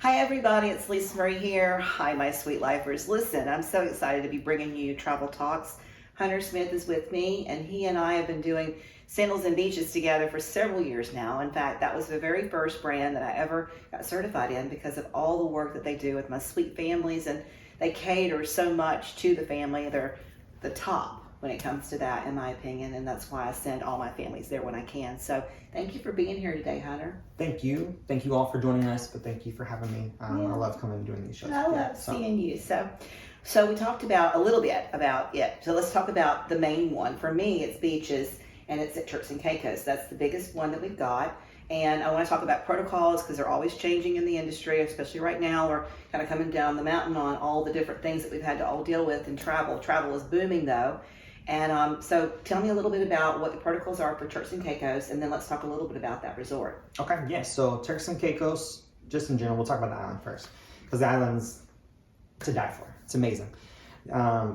Hi everybody, it's Alisa Murray here. Hi my sweet lifers. Listen, I'm so excited to be bringing you Travel Talks. Hunter Smith is with me, and he and I have been doing sandals and beaches together for several years now. In fact, that was the very first brand that I ever got certified in because of all the work that they do with my sweet families, and they cater so much to the family. They're the top when it comes to that, in my opinion, and that's why I send all my families there when I can. So thank you for being here today, Hunter. Thank you. Thank you all for joining us, but thank you for having me. I love coming and doing these shows. I love seeing you. So we talked about a little bit about it. So let's talk about the main one. For me, it's beaches, and it's at Turks and Caicos. That's the biggest one that we've got. And I want to talk about protocols because they're always changing in the industry, especially right now. We're kind of coming down the mountain on all the different things that we've had to all deal with in travel. Travel is booming though. And so tell me a little bit about what the protocols are for Turks and Caicos, and then let's talk a little bit about that resort. Okay, yes. So Turks and Caicos, just in general, we'll talk about the island first because the island's to die for. It's amazing.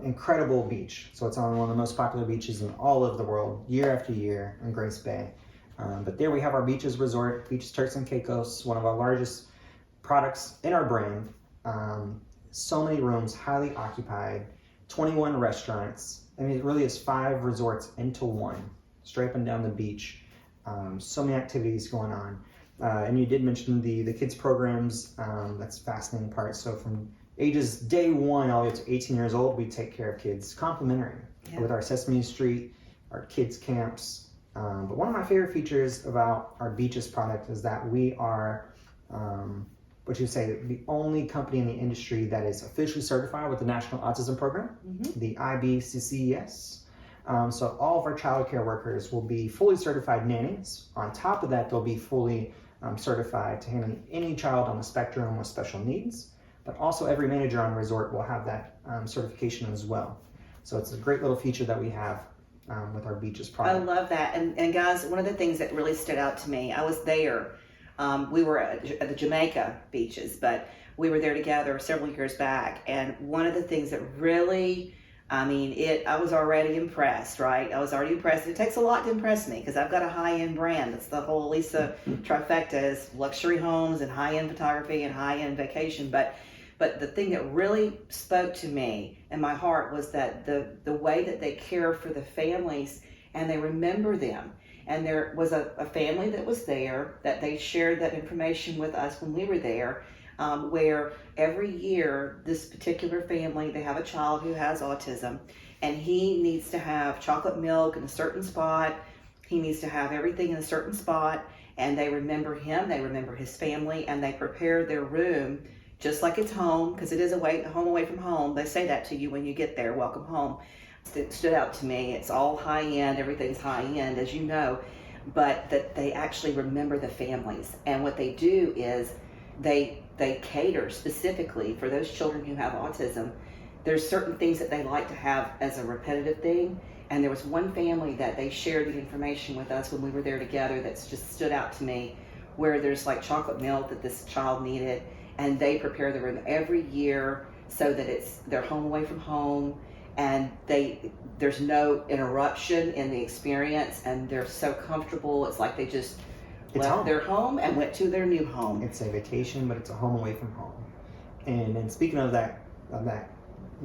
Incredible beach. So it's on one of the most popular beaches in all of the world, year after year, in Grace Bay. But there we have our beaches resort, Beaches Turks and Caicos, one of our largest products in our brand. So many rooms, highly occupied, 21 restaurants. I mean, it really is 5 resorts into one, straight up and down the beach. So many activities going on. And you did mention the kids programs. That's a fascinating part. So from ages day 1 all the way up to 18 years old, we take care of kids complimentary with our Sesame Street, our kids camps. But one of my favorite features about our beaches product is that we are, the only company in the industry that is officially certified with the National Autism Program, the IBCCES. So all of our child care workers will be fully certified nannies. On top of that, they'll be fully certified to handle any child on the spectrum with special needs. But also every manager on the resort will have that certification as well. So it's a great little feature that we have with our beaches product. I love that. And guys, one of the things that really stood out to me, I was there. We were at the Jamaica beaches, but we were there together several years back. And one of the things that really, I was already impressed, right? I was already impressed. It takes a lot to impress me because I've got a high-end brand. It's the whole Alisa trifecta is luxury homes and high-end photography and high-end vacation. But the thing that really spoke to me and my heart was that the way that they care for the families and they remember them. And there was a family that was there that they shared that information with us when we were there, where every year this particular family, they have a child who has autism, and he needs to have chocolate milk in a certain spot. He needs to have everything in a certain spot, and they remember him, they remember his family, and they prepare their room just like it's home, because it is a home away from home. They say that to you when you get there, welcome home. It stood out to me. It's all high end, everything's high end, as you know, but that they actually remember the families. And what they do is they cater specifically for those children who have autism. There's certain things that they like to have as a repetitive thing. And there was one family that they shared the information with us when we were there together that's just stood out to me, where there's like chocolate milk that this child needed, and they prepare the room every year so that they're home away from home, and there's no interruption in the experience, and they're so comfortable. It's like they just left their home and went to their new home. It's a vacation, but it's a home away from home. And speaking of that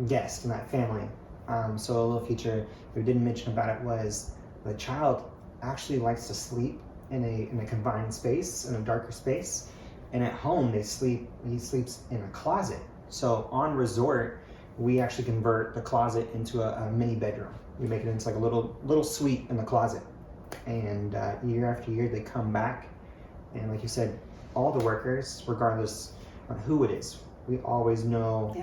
guest and that family, so a little feature we didn't mention about it was the child actually likes to sleep in a confined space, in a darker space. And at home, he sleeps in a closet. So on resort, we actually convert the closet into a mini bedroom. We make it into like a little suite in the closet. And year after year, they come back. And like you said, all the workers, regardless of who it is, we always know,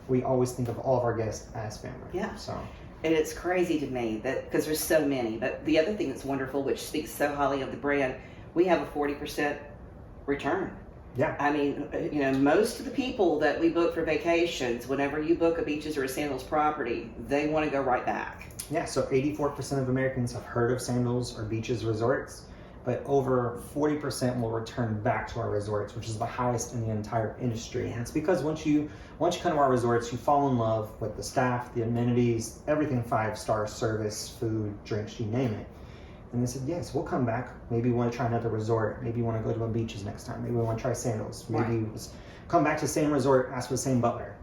we always think of all of our guests as family. Yeah. So. And it's crazy to me that, because there's so many, but the other thing that's wonderful, which speaks so highly of the brand, we have a 40% return. Yeah. I mean, most of the people that we book for vacations, whenever you book a beaches or a sandals property, they want to go right back. Yeah, so 84% of Americans have heard of sandals or beaches resorts, but over 40% will return back to our resorts, which is the highest in the entire industry. Yeah. And it's because once you come to our resorts, you fall in love with the staff, the amenities, everything 5-star service, food, drinks, you name it. And they said, yes, we'll come back. Maybe we want to try another resort. Maybe you want to go to the beaches next time. Maybe we want to try Sandals. Maybe come back to the same resort, ask for the same butler.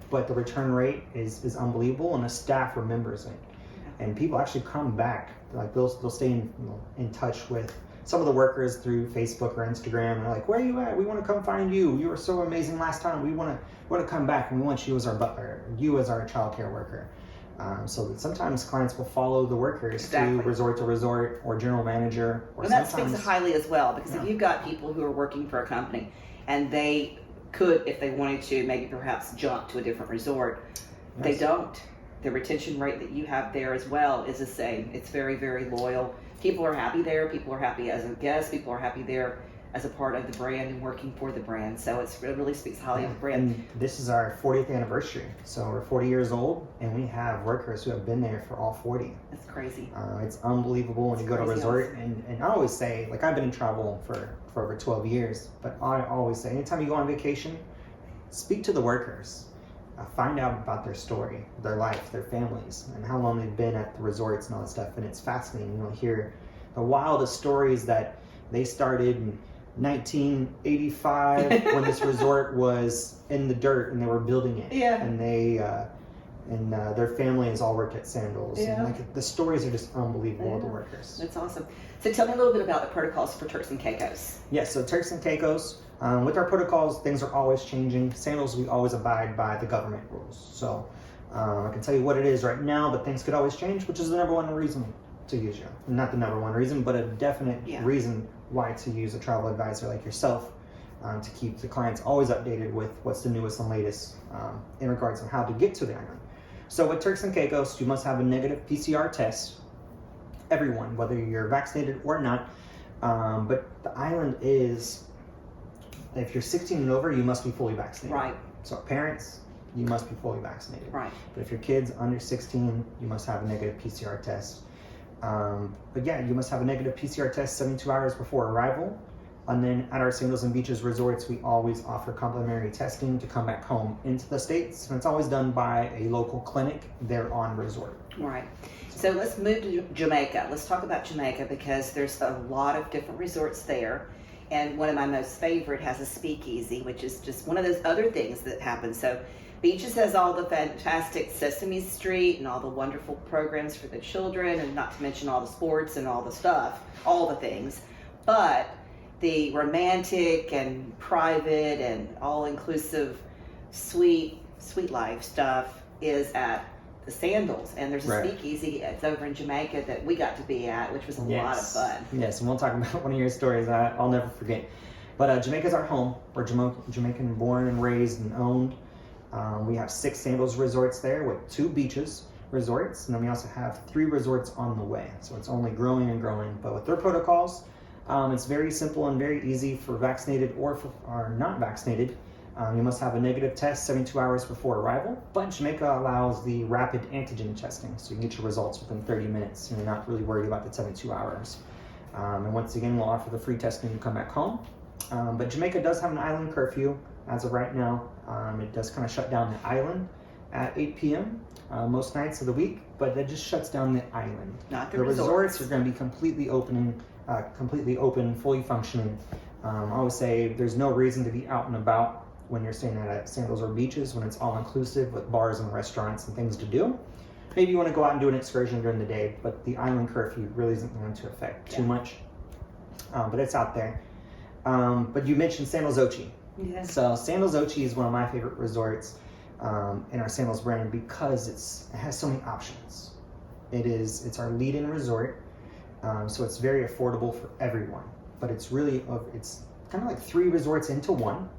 But the return rate is unbelievable, and the staff remembers it. And people actually come back. Like they'll stay in touch with some of the workers through Facebook or Instagram. And they're like, where are you at? We want to come find you. You were so amazing last time. We want to come back, and we want you as our butler, you as our child care worker. So that sometimes clients will follow the workers to resort or general manager. Or and that speaks highly as well, because if you've got people who are working for a company and they could, if they wanted to, maybe perhaps jump to a different resort, they don't. The retention rate that you have there as well is the same. It's very, very loyal. People are happy there. People are happy as a guest. People are happy there as a part of the brand and working for the brand. So it really speaks highly of the brand. And this is our 40th anniversary. So we're 40 years old, and we have workers who have been there for all 40. That's crazy. It's unbelievable when you go to a resort. And I always say, like, I've been in travel for over 12 years, but I always say, anytime you go on vacation, speak to the workers. Find out about their story, their life, their families, and how long they've been at the resorts and all that stuff. And it's fascinating. You'll hear the wildest stories that they started in 1985 when this resort was in the dirt and they were building it. Yeah. And they and their families all worked at Sandals. Yeah. And like the stories are just unbelievable of the workers. That's awesome. So tell me a little bit about the protocols for Turks and Caicos. Yes, so Turks and Caicos, with our protocols, things are always changing. Sandals, we always abide by the government rules. So I can tell you what it is right now, but things could always change, which is the number one reason to use you. Not the number one reason, but a definite reason why to use a travel advisor like yourself, to keep the clients always updated with what's the newest and latest in regards to how to get to the island. So with Turks and Caicos, you must have a negative PCR test. Everyone, whether you're vaccinated or not. But the island is, if you're 16 and over, you must be fully vaccinated. Right. So parents, you must be fully vaccinated. Right. But if your kid's under 16, you must have a negative PCR test. But yeah, you must have a negative PCR test 72 hours before arrival. And then at our Sandals and Beaches resorts, we always offer complimentary testing to come back home into the States. And it's always done by a local clinic there on resort. Right. So let's move to Jamaica. Let's talk about Jamaica, because there's a lot of different resorts there. And one of my most favorite has a speakeasy, which is just one of those other things that happen. So Beaches has all the fantastic Sesame Street and all the wonderful programs for the children, and not to mention all the sports and all the stuff, all the things. But the romantic and private and all-inclusive sweet life stuff is at the Sandals. And there's a speakeasy that's over in Jamaica that we got to be at, which was a lot of fun. Yes, and we'll talk about one of your stories I'll never forget. But Jamaica's our home. We're Jamaican born and raised and owned. We have 6 Sandals resorts there with 2 beaches resorts. And then we also have 3 resorts on the way. So it's only growing and growing. But with their protocols, it's very simple and very easy for vaccinated or not vaccinated. You must have a negative test 72 hours before arrival, but Jamaica allows the rapid antigen testing, so you can get your results within 30 minutes, and you're not really worried about the 72 hours. And once again, we'll offer the free testing to come back home. But Jamaica does have an island curfew as of right now. It does kind of shut down the island at 8 p.m. Most nights of the week, but that just shuts down the island. Not the resorts are going to be completely open, fully functioning. I always say there's no reason to be out and about when you're staying at Sandals or Beaches, when it's all inclusive with bars and restaurants and things to do. Maybe you want to go out and do an excursion during the day, but the island curfew really isn't going to affect too much. But it's out there. But you mentioned Sandals Ochi. Yes. So Sandals Ochi is one of my favorite resorts in our Sandals brand, because it has so many options. It's our lead-in resort, so it's very affordable for everyone. But it's it's kind of like 3 resorts into one.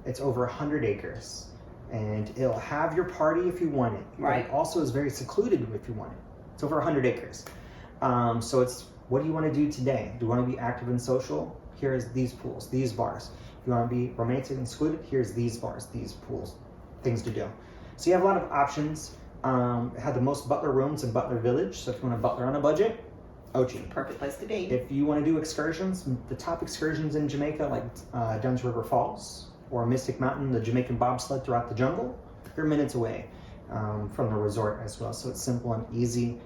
It's over 100 acres, and it'll have your party if you want it. Right. But it also is very secluded if you want it. It's over 100 acres. So it's, what do you want to do today? Do you want to be active and social? Here's these pools, these bars. If you want to be romantic and secluded, here's these bars, these pools, things to do. So you have a lot of options. It had the most butler rooms in Butler Village. So if you want a butler on a budget, Ochi. Perfect place to be. If you want to do excursions, the top excursions in Jamaica, like Dunn's River Falls or Mystic Mountain, the Jamaican bobsled throughout the jungle, they're minutes away from the resort as well. So it's simple and easy.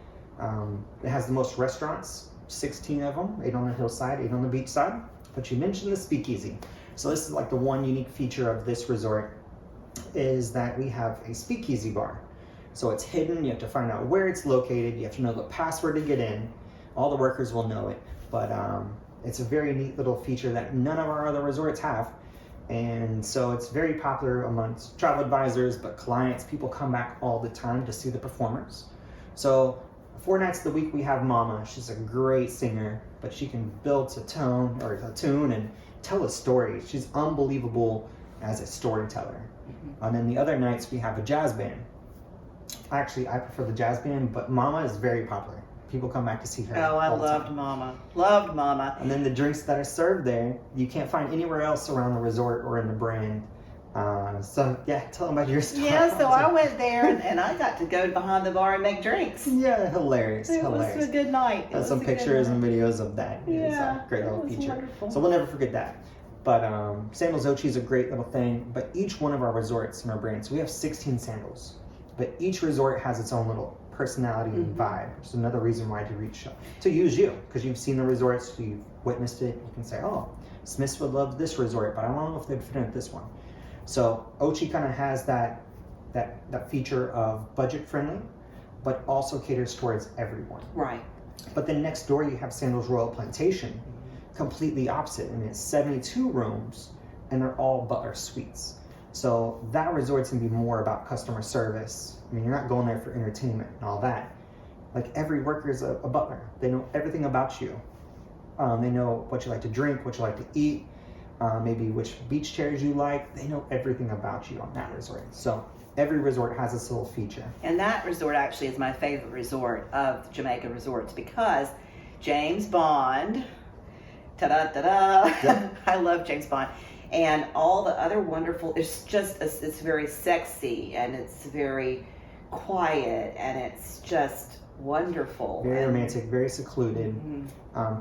It has the most restaurants, 16 of them, 8 on the hillside, 8 on the beach side. But you mentioned the speakeasy. So this is like the one unique feature of this resort is that we have a speakeasy bar. So it's hidden, you have to find out where it's located, you have to know the password to get in. All the workers will know it, but it's a very neat little feature that none of our other resorts have. And so it's very popular amongst travel advisors, but clients, people come back all the time to see the performers. So 4 nights of the week we have Mama. She's a great singer, but she can build a tune and tell a story. She's unbelievable as a storyteller. And then the other nights we have a jazz band. Actually, I prefer the jazz band, but Mama is very popular. People come back to see her. Oh, I loved Mama. Loved Mama. And then the drinks that are served there, you can't find anywhere else around the resort or in the brand. So yeah, tell them about your story. Yeah, so I went there and I got to go behind the bar and make drinks. Yeah, hilarious. It was a good night. There's some pictures and videos of that. Yeah, it's a great little feature. Wonderful. So we'll never forget that. But Sandals Ochi is a great little thing. But each one of our resorts and our brands, we have 16 sandals. But each resort has its own little personality and vibe. It's another reason why to use you, because you've seen the resorts, you've witnessed it. You can say, oh, Smiths would love this resort, but I don't know if they'd fit in with this one. So Ochi kind of has that feature of budget friendly, but also caters towards everyone. Right. But then next door you have Sandals Royal Plantation, completely opposite, and it's 72 rooms, and they're all butler suites. So that resort's gonna be more about customer service. I mean, you're not going there for entertainment and all that. Like every worker is a butler. They know everything about you. They know what you like to drink, what you like to eat, maybe which beach chairs you like. They know everything about you on that resort. So every resort has this little feature. And that resort actually is my favorite resort of Jamaica resorts because James Bond, ta-da-ta-da, Yep. I love James Bond. And all the other wonderful, it's very sexy and it's very quiet and it's just wonderful. Very romantic, very secluded,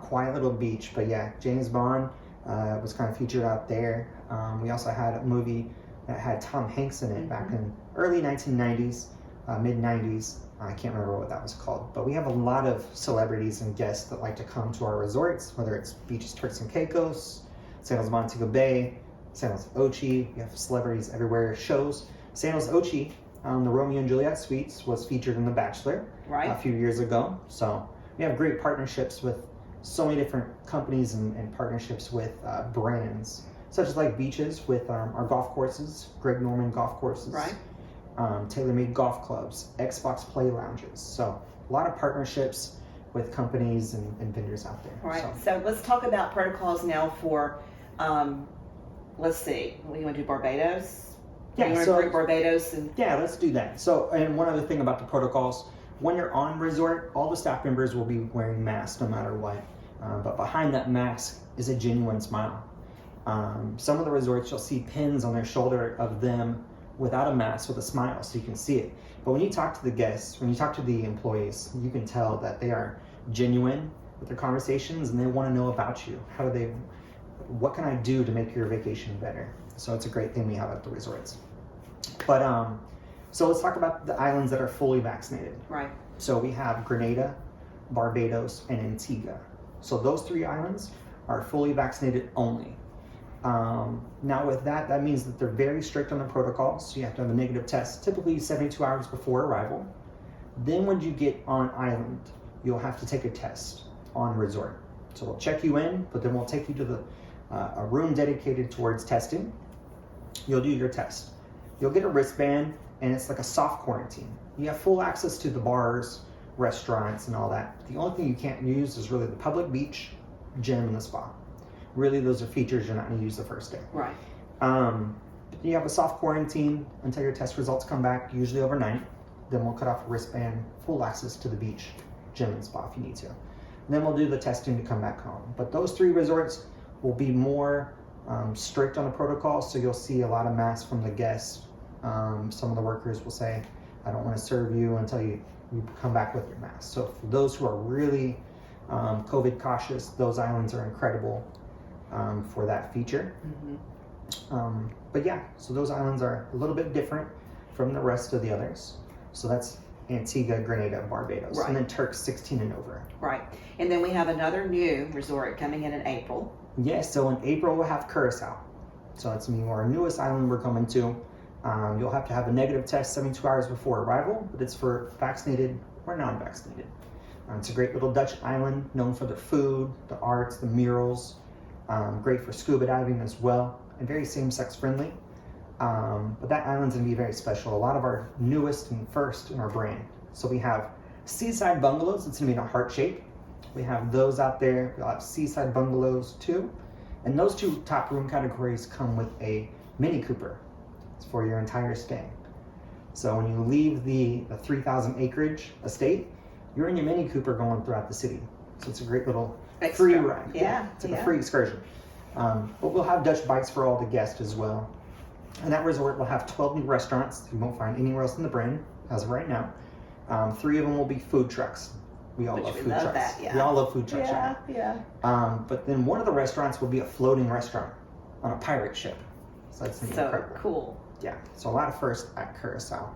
quiet little beach. But yeah, James Bond was kind of featured out there. We also had a movie that had Tom Hanks in it back in early 1990s, mid 90s. I can't remember what that was called. But we have a lot of celebrities and guests that like to come to our resorts, whether it's beaches, Turks and Caicos, Sandals Montego Bay, Sandals Ochi. We have celebrities everywhere. Shows. Sandals Ochi, the Romeo and Juliet Suites was featured in The Bachelor a few years ago. So we have great partnerships with so many different companies and partnerships with brands, such as like beaches with our golf courses, Greg Norman golf courses, tailor-made golf clubs, Xbox play lounges. So a lot of partnerships with companies and vendors out there. Right. So let's talk about protocols now for, let's see, what do you want to do, Barbados? Yeah, you want to group Barbados? Yeah, let's do that. So, and one other thing about the protocols, when you're on resort, all the staff members will be wearing masks no matter what. But behind that mask is a genuine smile. Some of the resorts, you'll see pins on their shoulder of them without a mask with a smile, so you can see it. But when you talk to the guests, when you talk to the employees, you can tell that they are genuine with their conversations and they want to know about you. What can I do to make your vacation better? So it's a great thing we have at the resorts. But so let's talk about the islands that are fully vaccinated. Right. So we have Grenada, Barbados, and Antigua. So those 3 islands are fully vaccinated only. Now with that means that they're very strict on the protocols. So you have to have a negative test, typically 72 hours before arrival. Then when you get on island, you'll have to take a test on resort. So we'll check you in, but then we'll take you to a room dedicated towards testing. You'll do your test. You'll get a wristband, and it's like a soft quarantine. You have full access to the bars, restaurants, and all that. The only thing you can't use is really the public beach, gym, and the spa. Really, those are features you're not going to use the first day. Right. You have a soft quarantine until your test results come back, usually overnight. Then we'll cut off a wristband, full access to the beach, gym, and spa if you need to. And then we'll do the testing to come back home. But those 3 resorts will be more strict on the protocol, so you'll see a lot of masks from the guests. Some of the workers will say, I don't want to serve you until you come back with your mask. So for those who are really COVID cautious, those islands are incredible for that feature. But yeah, so those islands are a little bit different from the rest of the others. So that's Antigua, Grenada, and Barbados. Right. And then Turks 16 and over. Right. And then we have another new resort coming in April. Yes, so in April we'll have Curacao. So that's going to be our newest island we're coming to. You'll have to have a negative test 72 hours before arrival, but it's for vaccinated or non-vaccinated. It's a great little Dutch island known for the food, the arts, the murals. Great for scuba diving as well, and very same-sex friendly. But that island's going to be very special. A lot of our newest and first in our brand. So we have seaside bungalows. It's going to be in a heart shape. We have those out there. We'll have seaside bungalows too. And those two top room categories come with a Mini Cooper. It's for your entire stay. So when you leave the 3,000 acreage estate, you're in your Mini Cooper going throughout the city. So it's a great little free ride. Yeah. It's like a free excursion. But we'll have Dutch bikes for all the guests as well. And that resort will have 12 new restaurants you won't find anywhere else in the brand as of right now. 3 of them will be food trucks. We all love food trucks. That, yeah. We all love food trucks. Yeah, right? yeah. But then one of the restaurants will be a floating restaurant on a pirate ship. So that's incredible. Cool. Yeah, so a lot of firsts at Curacao.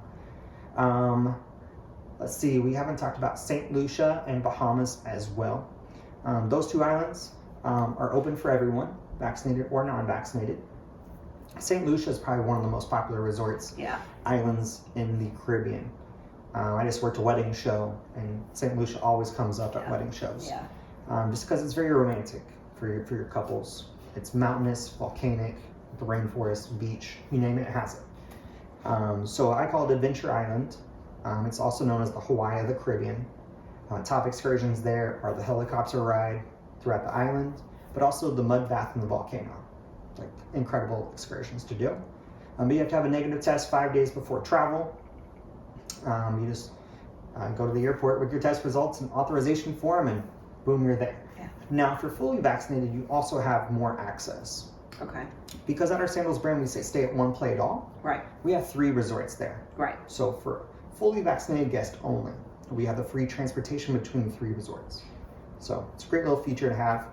Let's see, we haven't talked about St. Lucia and Bahamas as well. Those 2 islands are open for everyone, vaccinated or non-vaccinated. St. Lucia is probably one of the most popular resorts, islands in the Caribbean. I just worked a wedding show, and St. Lucia always comes up at wedding shows. Just because it's very romantic for your couples. It's mountainous, volcanic, the rainforest, beach, you name it, it has it. So I call it Adventure Island. It's also known as the Hawaii of the Caribbean. Top excursions there are the helicopter ride throughout the island, but also the mud bath in the volcano. Like incredible excursions to do. But you have to have a negative test 5 days before travel. You just go to the airport with your test results and authorization form, and boom, you're there. Now, if you're fully vaccinated, you also have more access. Okay. Because at our Sandals brand, we say stay at one, play it all. Right. We have 3 resorts there. Right. So for fully vaccinated guests only, we have the free transportation between 3 resorts. So it's a great little feature to have.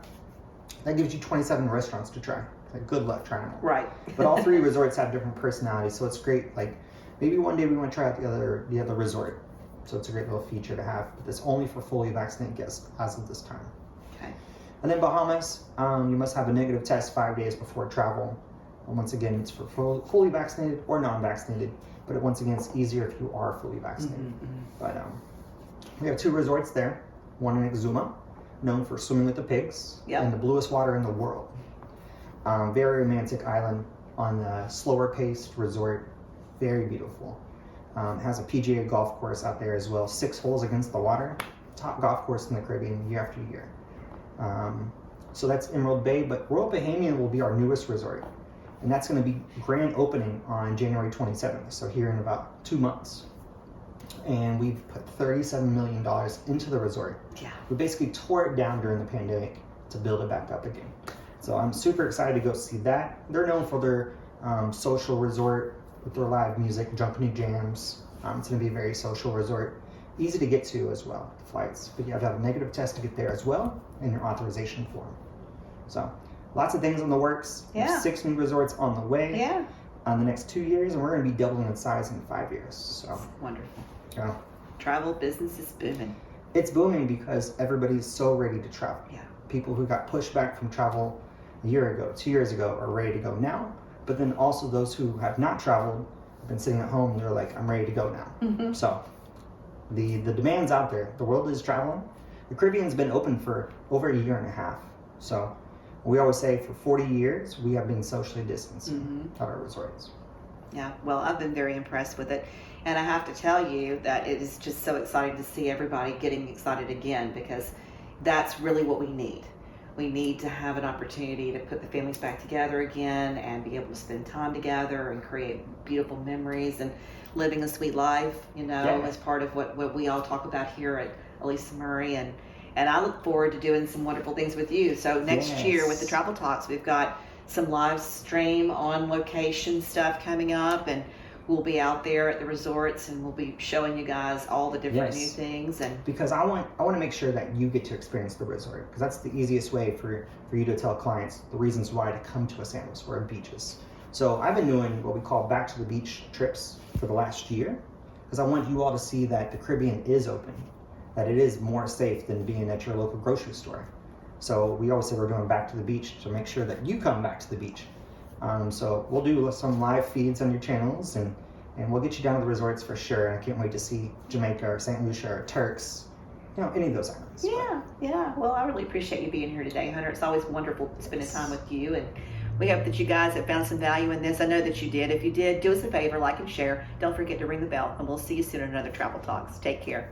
That gives you 27 restaurants to try. Like, good luck trying them all. Right. But all 3 resorts have different personalities, so it's great. Like maybe one day we want to try out the other resort. So it's a great little feature to have. But it's only for fully vaccinated guests as of this time. Okay. And then Bahamas, you must have a negative test 5 days before travel. And once again, it's for fully vaccinated or non-vaccinated. But once again, it's easier if you are fully vaccinated. But we have 2 resorts there. One in Exuma, known for swimming with the pigs, and the bluest water in the world. Very romantic island on a slower paced resort. Very beautiful. Has a PGA golf course out there as well. 6 holes against the water. Top golf course in the Caribbean year after year. So that's Emerald Bay, but Royal Bahamian will be our newest resort. And that's going to be grand opening on January 27th, so here in about 2 months. And we've put $37 million into the resort. Yeah. We basically tore it down during the pandemic to build it back up again. So I'm super excited to go see that. They're known for their social resort with their live music, jumping jams. It's going to be a very social resort. Easy to get to as well, the flights. But you have to have a negative test to get there as well, and your authorization form. So lots of things in the works. Yeah. 6 new resorts on the way. Yeah. On the next 2 years, and we're going to be doubling in size in 5 years. So wonderful. Yeah. Travel business is booming. It's booming because everybody's so ready to travel. Yeah. People who got pushed back from travel a year ago, 2 years ago, are ready to go now. But then also those who have not traveled, have been sitting at home, they're like, I'm ready to go now. So the demand's out there. The world is traveling. The Caribbean's been open for over a year and a half. So we always say for 40 years, we have been socially distancing at our resorts. Yeah, well, I've been very impressed with it. And I have to tell you that it is just so exciting to see everybody getting excited again, because that's really what we need. We need to have an opportunity to put the families back together again and be able to spend time together and create beautiful memories and living a sweet life, as part of what we all talk about here at Alisa Murray. And I look forward to doing some wonderful things with you. So next year with the Travel Talks, we've got some live stream on location stuff coming up, and we'll be out there at the resorts and we'll be showing you guys all the different new things. And because I want to make sure that you get to experience the resort, because that's the easiest way for you to tell clients the reasons why to come to a Sandals or beaches. So I've been doing what we call back to the beach trips for the last year. because I want you all to see that the Caribbean is open, that it is more safe than being at your local grocery store. So we always say we're going back to the beach, so make sure that you come back to the beach. So we'll do some live feeds on your channels, and we'll get you down to the resorts for sure. I can't wait to see Jamaica or St. Lucia or Turks, any of those islands. Yeah. Well, I really appreciate you being here today, Hunter. It's always wonderful spending time with you, and we hope that you guys have found some value in this. I know that you did. If you did, do us a favor, like and share. Don't forget to ring the bell, and we'll see you soon in another Travel Talks. Take care.